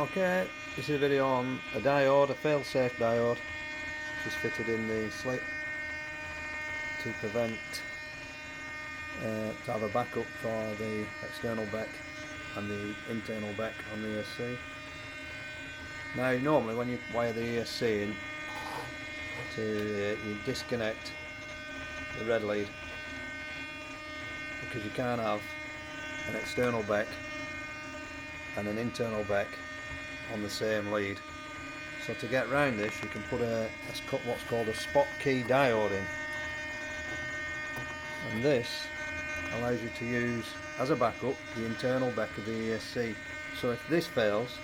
Okay, this is a video on a diode, a fail-safe diode, which is fitted in the slit to prevent, to have a backup for the external BEC and the internal BEC on the ESC. Now normally when you wire the ESC in, you disconnect the red lead, because you can't have an external BEC and an internal BEC on the same lead. So to get round this, you can put what's called a Schottky diode in, and this allows you to use as a backup the internal BEC of the ESC. So if this fails,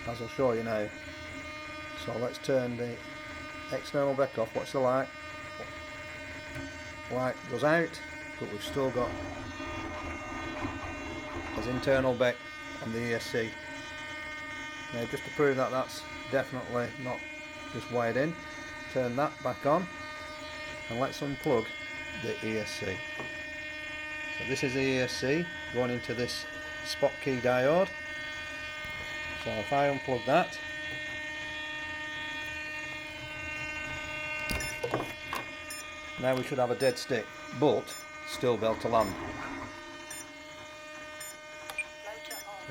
as I'll show you now, so let's turn the external BEC off. Watch the light. Light goes out, but we've still got his internal BEC on the ESC. Now just to prove that that's definitely not just wired in, turn that back on and let's unplug the ESC. So this is the ESC going into this Schottky diode. So if I unplug that, now we should have a dead stick, but still be able to land.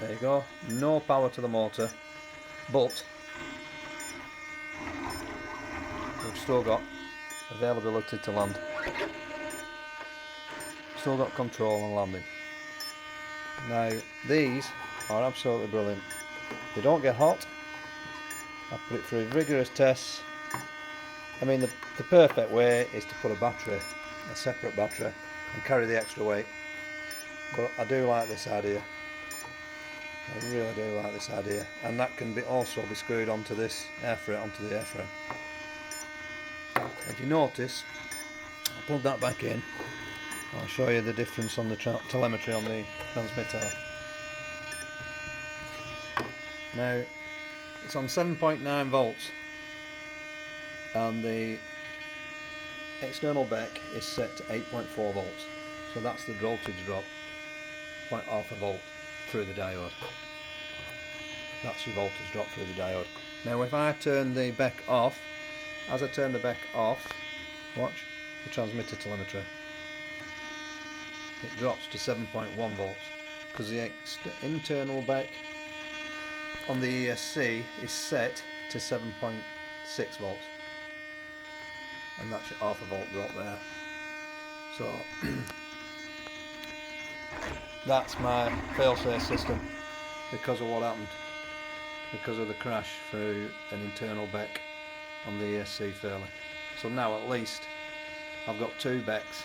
There you go, no power to the motor, but we've still got availability to land. Still got control on landing. Now these are absolutely brilliant. They don't get hot. I've put it through rigorous tests. I mean, the perfect way is to put a separate battery, and carry the extra weight. But I do like this idea. I really do like this idea, and that can also be screwed onto this airframe, onto the airframe. If you notice, I'll plug that back in. I'll show you the difference on the telemetry on the transmitter. Now it's on 7.9 volts, and the external BEC is set to 8.4 volts. So that's the voltage drop, 0.5 volt through the diode. That's your voltage drop through the diode. Now if I turn the BEC off, as I turn the BEC off, watch the transmitter telemetry. It drops to 7.1 volts because the internal BEC on the ESC is set to 7.6 volts, and that's your half a volt drop there. So that's my fail-safe system because of what happened, because of the crash through an internal BEC on the ESC failing. So now at least I've got two BECs